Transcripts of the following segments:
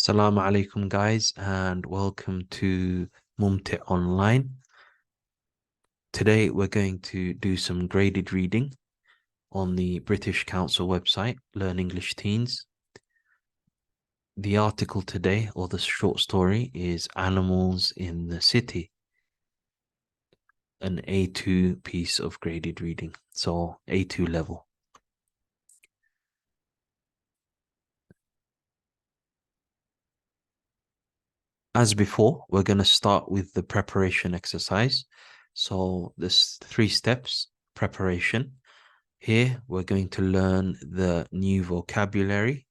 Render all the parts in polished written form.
Assalamu Alaykum guys, and welcome to Mumti Online. Today we're going to do some graded reading on the British Council website, Learn English Teens. The article today, or the short story, is Animals in the City, an A2 piece of graded reading, so A2 level. As before, we're going to start with the preparation exercise. So there's 3 steps: preparation. Here we're going to learn the new vocabulary.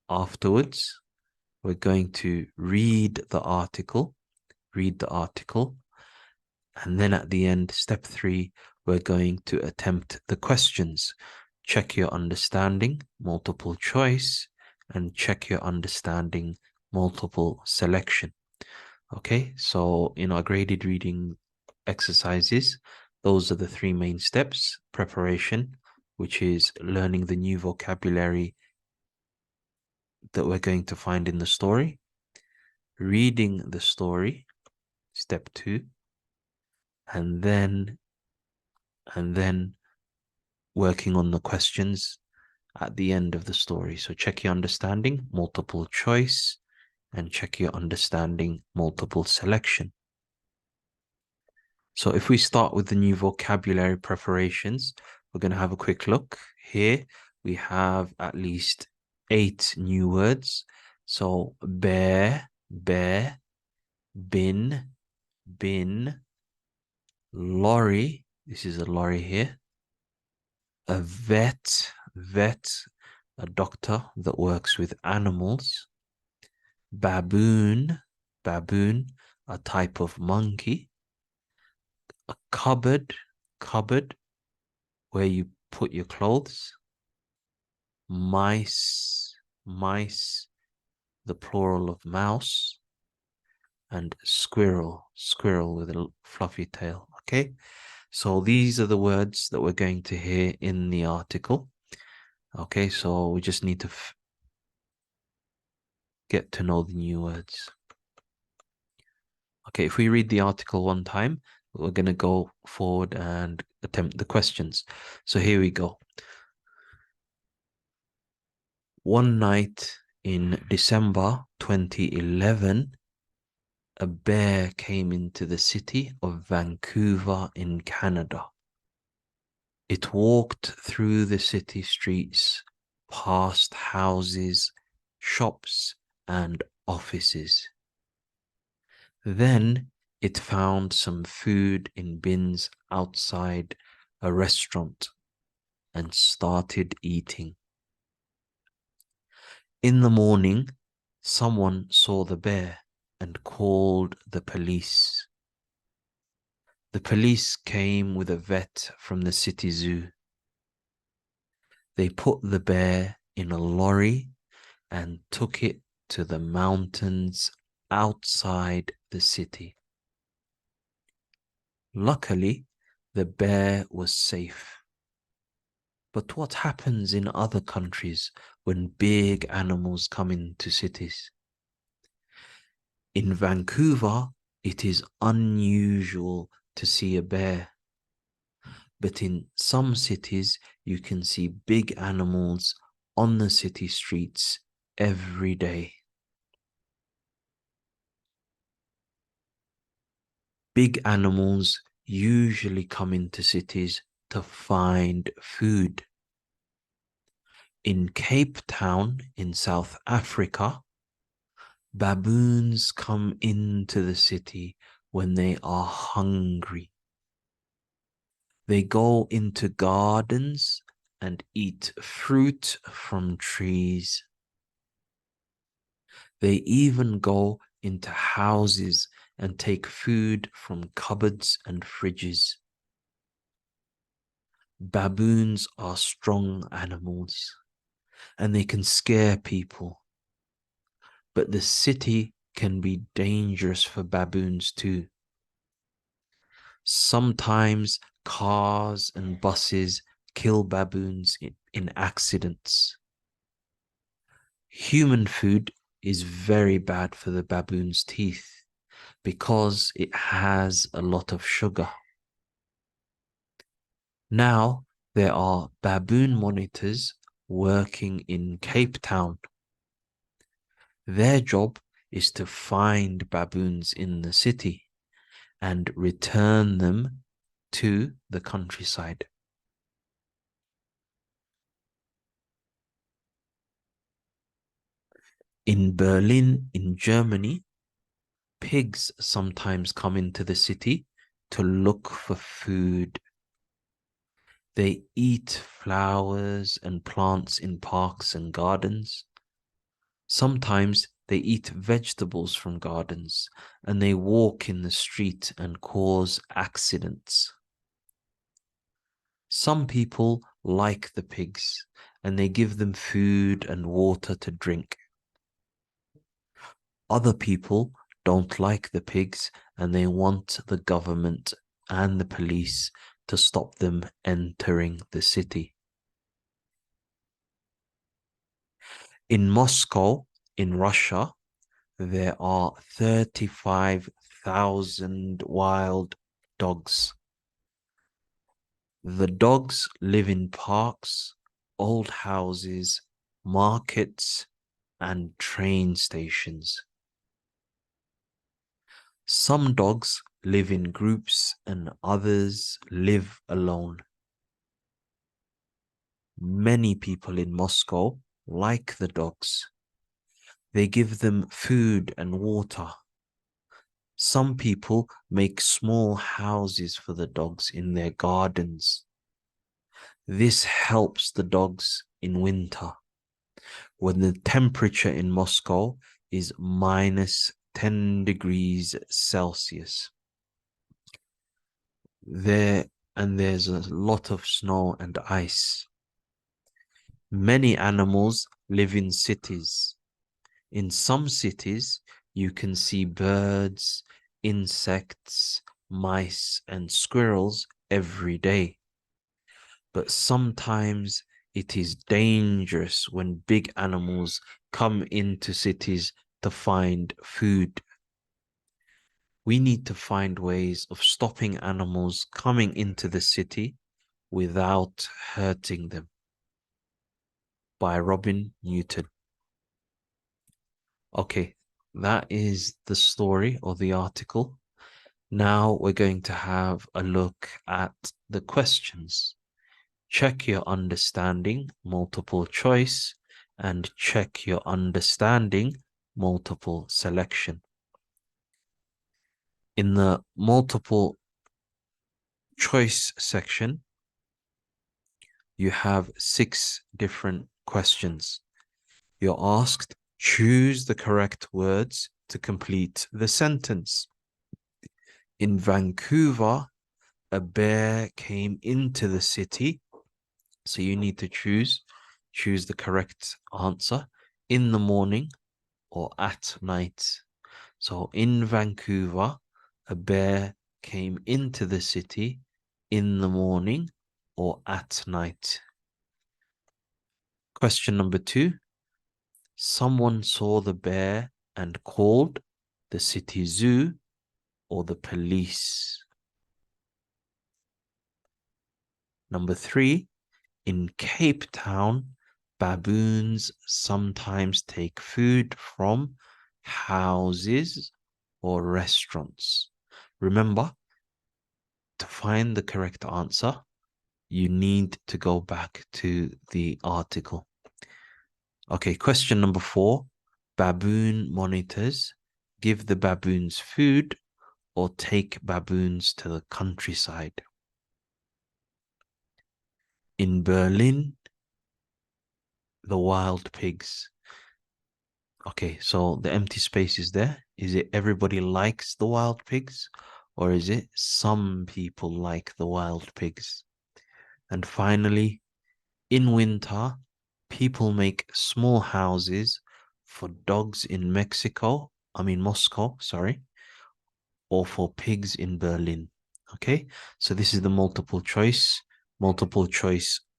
Afterwards, we're going to read the article. And then at the end, step 3, we're going to attempt the questions. Check your understanding, multiple choice, and check your understanding, multiple selection. Okay, so in our graded reading exercises, those are the 3 main steps: preparation, which is learning the new vocabulary that we're going to find in the story; reading the story, step 2, and then working on the questions at the end of the story. So check your understanding, multiple choice, and check your understanding, multiple selection. So if we start with the new vocabulary preparations, we're going to have a quick look. Here we have at least 8 new words. So bear, bin, lorry, this is a lorry here, a vet, a doctor that works with animals, baboon, a type of monkey, a cupboard, where you put your clothes, mice, the plural of mouse, and squirrel with a fluffy tail. Okay, so these are the words that we're going to hear in the article. Okay, so we just need to get to know the new words. Okay, if we read the article one time, we're going to go forward and attempt the questions. So here we go. One night in December 2011, a bear came into the city of Vancouver in Canada. It walked through the city streets, past houses, shops, and offices. Then it found some food in bins outside a restaurant and started eating. In the morning, someone saw the bear and called the police. The police came with a vet from the city zoo. They put the bear in a lorry and took it to the mountains outside the city. Luckily, the bear was safe. But what happens in other countries when big animals come into cities? In Vancouver, it is unusual to see a bear. But in some cities, you can see big animals on the city streets every day. Big animals usually come into cities to find food. In Cape Town in South Africa, baboons come into the city when they are hungry. They go into gardens and eat fruit from trees. They even go into houses and take food from cupboards and fridges. Baboons are strong animals and they can scare people. But the city can be dangerous for baboons too. Sometimes cars and buses kill baboons in accidents. Human food is very bad for the baboon's teeth because it has a lot of sugar. Now, there are baboon monitors working in Cape Town. Their job is to find baboons in the city and return them to the countryside. In Berlin, in Germany, pigs sometimes come into the city to look for food. They eat flowers and plants in parks and gardens. Sometimes they eat vegetables from gardens and they walk in the street and cause accidents. Some people like the pigs and they give them food and water to drink. Other people don't like the pigs and they want the government and the police to stop them entering the city. In Moscow, in Russia, there are 35,000 wild dogs. The dogs live in parks, old houses, markets, and train stations. Some dogs live in groups and others live alone. Many people in Moscow like the dogs. They give them food and water. Some people make small houses for the dogs in their gardens. This helps the dogs in winter, when the temperature in Moscow is minus 10 degrees Celsius. There's a lot of snow and ice. Many animals live in cities. In some cities, you can see birds, insects, mice, and squirrels every day. But sometimes it is dangerous when big animals come into cities to find food. We need to find ways of stopping animals coming into the city without hurting them. By Robin Newton. Okay, that is the story or the article. Now we're going to have a look at the questions. Check your understanding, multiple choice, and check your understanding, multiple selection. In the multiple choice section, you have 6 different questions. You're asked, choose the correct words to complete the sentence. In Vancouver, a bear came into the city. So you need to choose the correct answer in the morning or at night. So in Vancouver, a bear came into the city in the morning or at night. Question number 2. Someone saw the bear and called the city zoo or the police. Number 3. In Cape Town, baboons sometimes take food from houses or restaurants. Remember, to find the correct answer, you need to go back to the article. Okay, question number 4. Baboon monitors give the baboons food or take baboons to the countryside. In Berlin, the wild pigs. Okay, so the empty space is there. Is it everybody likes the wild pigs, or is it some people like the wild pigs? And finally, in winter, people make small houses for dogs in Moscow, sorry, or for pigs in Berlin. Okay, so this is the multiple choice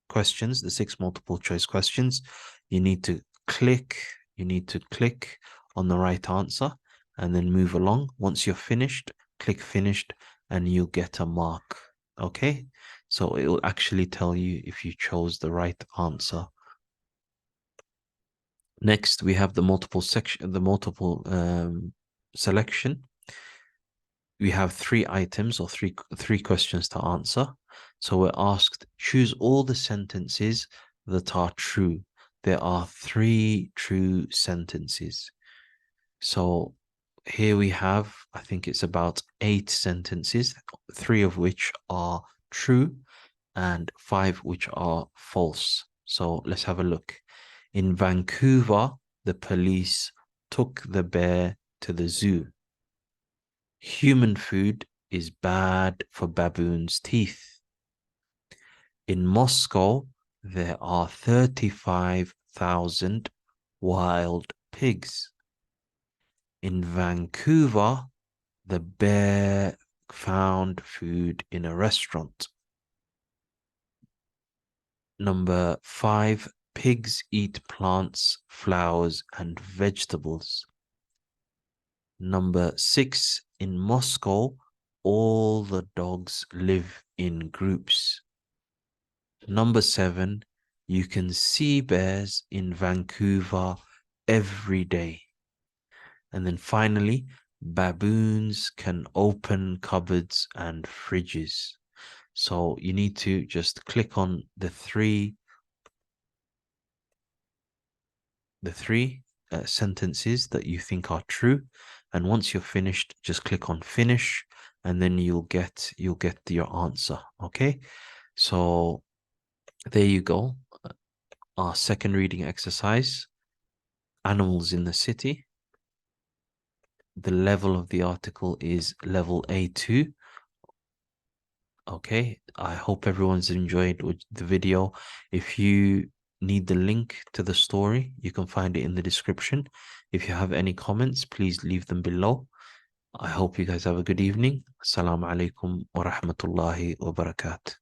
questions, the 6 multiple choice questions. You need to click You need to click on the right answer and then move along. Once you're finished, click finished and you'll get a mark. Okay, so it will actually tell you if you chose the right answer. Next, we have the multiple selection. We have 3 items or three questions to answer. So we're asked, choose all the sentences that are true. There are 3 true sentences. So here we have, I think it's about 8 sentences, 3 of which are true and 5 which are false. So let's have a look. In Vancouver, the police took the bear to the zoo. Human food is bad for baboons' teeth. In Moscow, there are 35,000 wild pigs. In Vancouver, the bear found food in a restaurant. Number 5, pigs eat plants, flowers, and vegetables. Number 6, in Moscow, all the dogs live in groups. Number 7, you can see bears in Vancouver every day. And then finally, baboons can open cupboards and fridges. So you need to just click on the three sentences that you think are true, and once you're finished, just click on finish, and then you'll get your answer. Okay, so there you go. Our second reading exercise, animals in the city. The level of the article is level A2. Okay, I hope everyone's enjoyed the video. If you need the link to the story, you can find it in the description. If you have any comments, please leave them below. I hope you guys have a good evening. Assalamu alaikum wa rahmatullahi wa barakatuh.